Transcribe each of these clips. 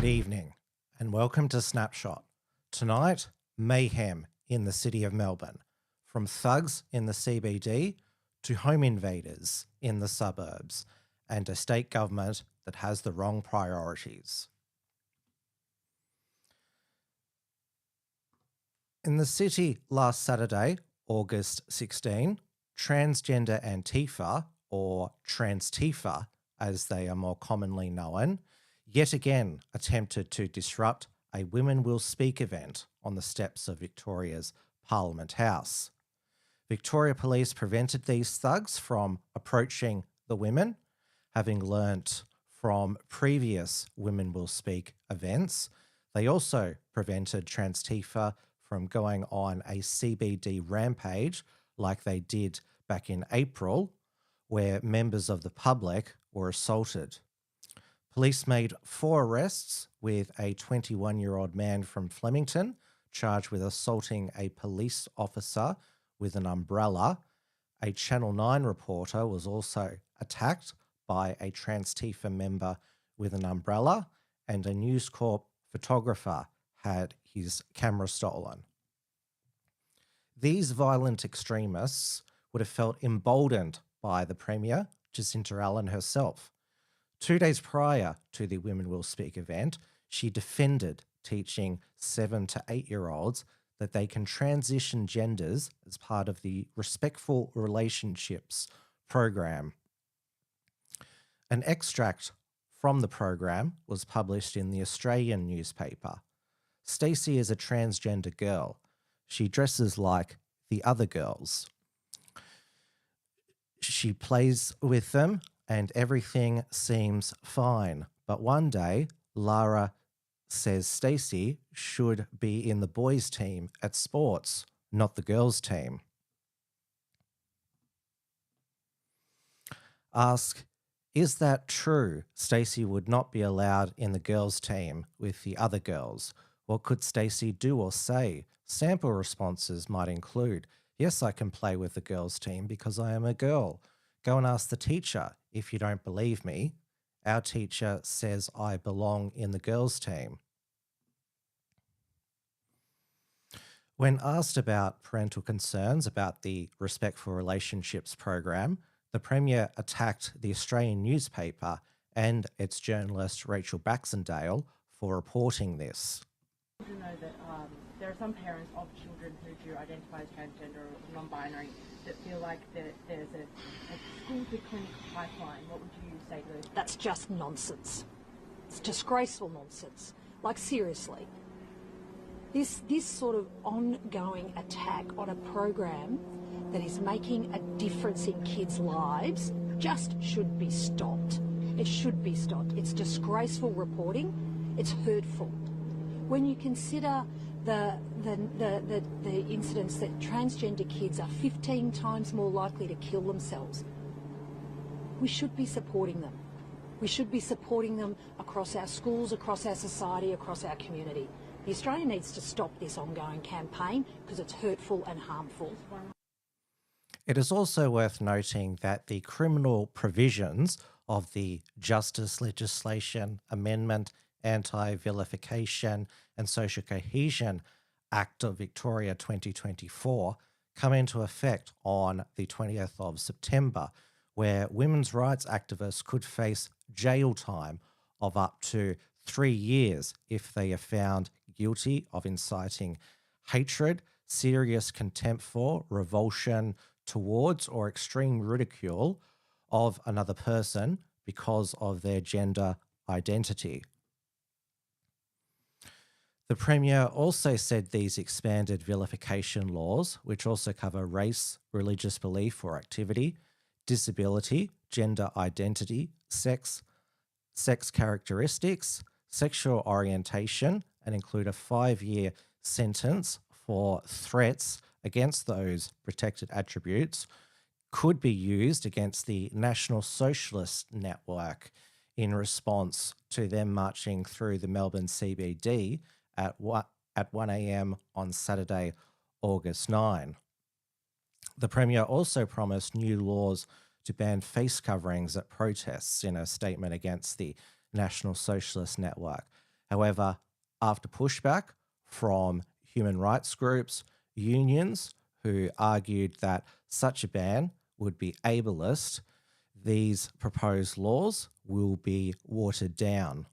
Good evening and welcome to SnapShot. Tonight, mayhem in the city of Melbourne, from thugs in the CBD to home invaders in the suburbs, and a state government that has the wrong priorities. In the city last Saturday, August 16, transgender Antifa, or Transtifa as they are more commonly known, yet again attempted to disrupt a Women Will Speak event on the steps of Victoria's Parliament House. Victoria Police prevented these thugs from approaching the women, having learnt from previous Women Will Speak events. They also prevented Transtifa from going on a CBD rampage like they did back in April, where members of the public were assaulted. Police made 4 arrests, with a 21-year-old man from Flemington charged with assaulting a police officer with an umbrella. A Channel 9 reporter was also attacked by a Transtifa member with an umbrella, and a News Corp photographer had his camera stolen. These violent extremists would have felt emboldened by the Premier, Jacinta Allen herself. 2 days prior to the Women Will Speak event, she defended teaching 7 to 8-year-olds that they can transition genders as part of the Respectful Relationships program. An extract from the program was published in the Australian newspaper. Stacey is a transgender girl. She dresses like the other girls. She plays with them and everything seems fine. But one day, Lara says Stacey should be in the boys' team at sports, not the girls' team. Ask, is that true? Stacey would not be allowed in the girls' team with the other girls. What could Stacey do or say? Sample responses might include, yes, I can play with the girls' team because I am a girl. Go and ask the teacher if you don't believe me. Our teacher says I belong in the girls' team. When asked about parental concerns about the Respectful Relationships program, the Premier attacked the Australian newspaper and its journalist Rachel Baxendale for reporting this. To know that there are some parents of children who do identify as transgender or non-binary that feel like that there's a school to clinic pipeline. What would you say to those? That's just nonsense. It's disgraceful nonsense. Like, seriously. This sort of ongoing attack on a program that is making a difference in kids' lives just should be stopped. It should be stopped. It's disgraceful reporting. It's hurtful. When you consider the incidents that transgender kids are 15 times more likely to kill themselves, we should be supporting them. We should be supporting them across our schools, across our society, across our community. The Australia needs to stop this ongoing campaign because it's hurtful and harmful. It is also worth noting that the criminal provisions of the Justice Legislation Amendment, Anti-Vilification and Social Cohesion Act of Victoria 2024 come into effect on the 20th of September, where women's rights activists could face jail time of up to 3 years if they are found guilty of inciting hatred, serious contempt for, revulsion towards, or extreme ridicule of another person because of their gender identity. The Premier also said these expanded vilification laws, which also cover race, religious belief or activity, disability, gender identity, sex characteristics, sexual orientation, and include a 5-year sentence for threats against those protected attributes, could be used against the National Socialist Network in response to them marching through the Melbourne CBD at 1 a.m. on Saturday, August 9. The Premier also promised new laws to ban face coverings at protests in a statement against the National Socialist Network. However, after pushback from human rights groups, unions who argued that such a ban would be ableist, these proposed laws will be watered down.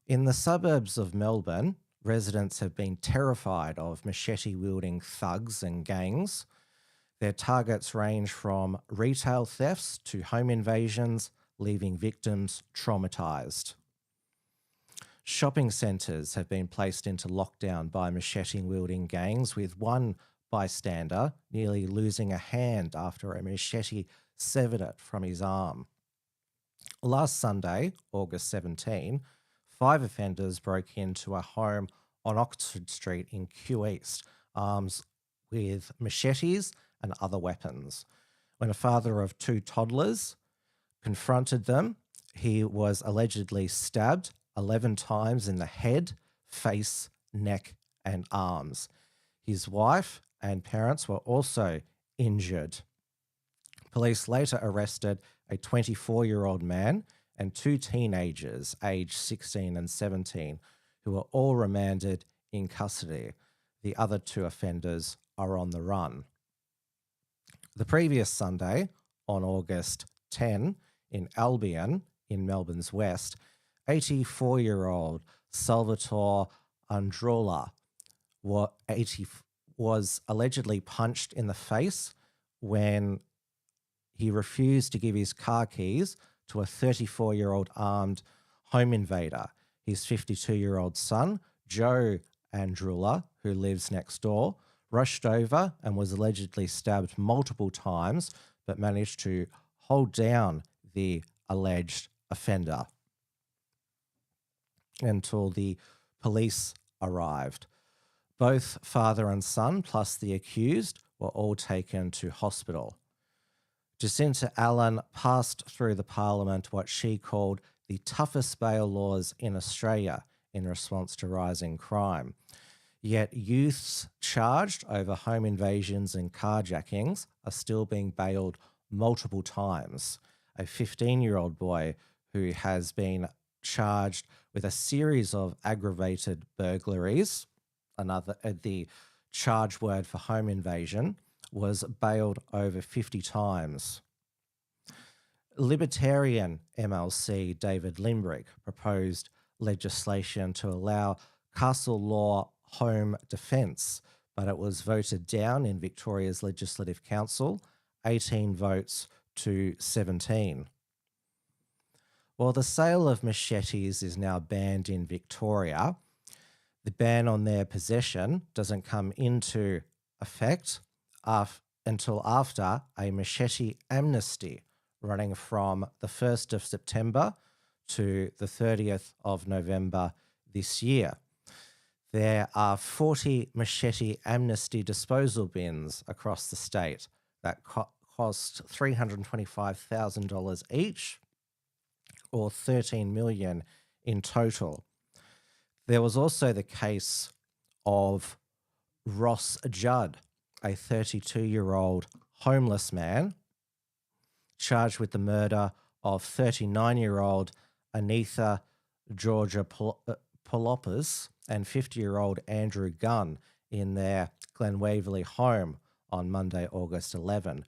In the suburbs of Melbourne, residents have been terrified of machete-wielding thugs and gangs. Their targets range from retail thefts to home invasions, leaving victims traumatised. Shopping centres have been placed into lockdown by machete-wielding gangs, with one bystander nearly losing a hand after a machete severed it from his arm. Last Sunday, August 17, 5 offenders broke into a home on Oxford Street in Kew East, armed with machetes and other weapons. When a father of 2 toddlers confronted them, he was allegedly stabbed 11 times in the head, face, neck, and arms. His wife and parents were also injured. Police later arrested a 24-year-old man and 2 teenagers aged 16 and 17 who were all remanded in custody. The other 2 offenders are on the run. The previous Sunday, on August 10, in Albion, in Melbourne's west, 84-year-old Salvatore Androla was allegedly punched in the face when he refused to give his car keys to a 34-year-old armed home invader. His 52-year-old son, Joe Andrula, who lives next door, rushed over and was allegedly stabbed multiple times, but managed to hold down the alleged offender until the police arrived. Both father and son, plus the accused, were all taken to hospital. Jacinta Allen passed through the Parliament what she called the toughest bail laws in Australia in response to rising crime. Yet youths charged over home invasions and carjackings are still being bailed multiple times. A 15-year-old boy who has been charged with a series of aggravated burglaries, the charge word for home invasion, was bailed over 50 times. Libertarian MLC David Limbrick proposed legislation to allow castle law home defence, but it was voted down in Victoria's Legislative Council, 18 votes to 17. While the sale of machetes is now banned in Victoria, the ban on their possession doesn't come into effect until after a machete amnesty running from the 1st of September to the 30th of November this year. There are 40 machete amnesty disposal bins across the state that cost $325,000 each, or $13 million in total. There was also the case of Ross Judd, a 32-year-old homeless man charged with the murder of 39-year-old Anitha Georgia Polopis and 50-year-old Andrew Gunn in their Glen Waverley home on Monday, August 11.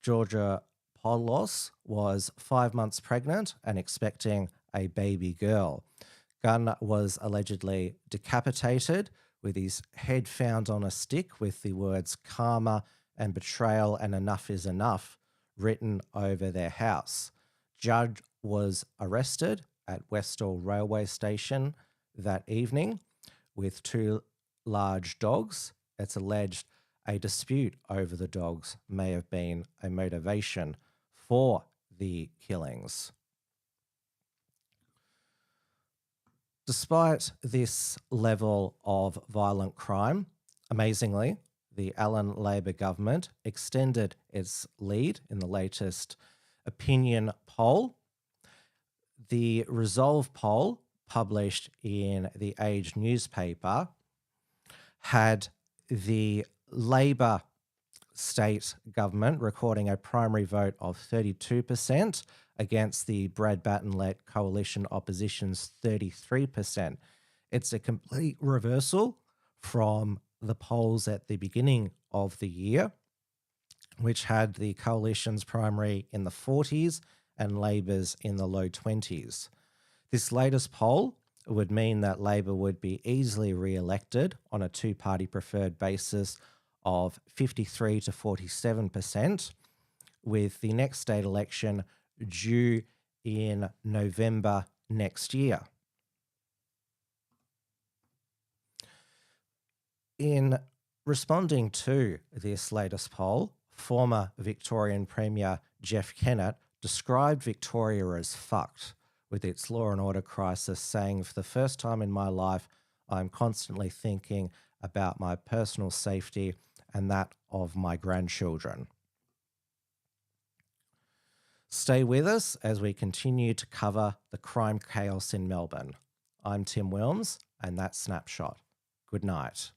Georgia Polos was 5 months pregnant and expecting a baby girl. Gunn was allegedly decapitated with his head found on a stick with the words karma and betrayal and enough is enough written over their house. Judd was arrested at Westall Railway Station that evening with 2 large dogs. It's alleged a dispute over the dogs may have been a motivation for the killings. Despite this level of violent crime, amazingly, the Allen Labor government extended its lead in the latest opinion poll. The Resolve poll, published in the Age newspaper, had the Labor state government recording a primary vote of 32% against the Brad Batten-led coalition opposition's 33%. It's a complete reversal from the polls at the beginning of the year, which had the coalition's primary in the 40s and Labor's in the low 20s. This latest poll would mean that Labor would be easily re-elected on a two-party preferred basis of 53 to 47%, with the next state election due in November next year. In responding to this latest poll, former Victorian Premier Jeff Kennett described Victoria as fucked with its law and order crisis, saying, "For the first time in my life, I'm constantly thinking about my personal safety and that of my grandchildren." Stay with us as we continue to cover the crime chaos in Melbourne. I'm Tim Wilms, and that's Snapshot. Good night.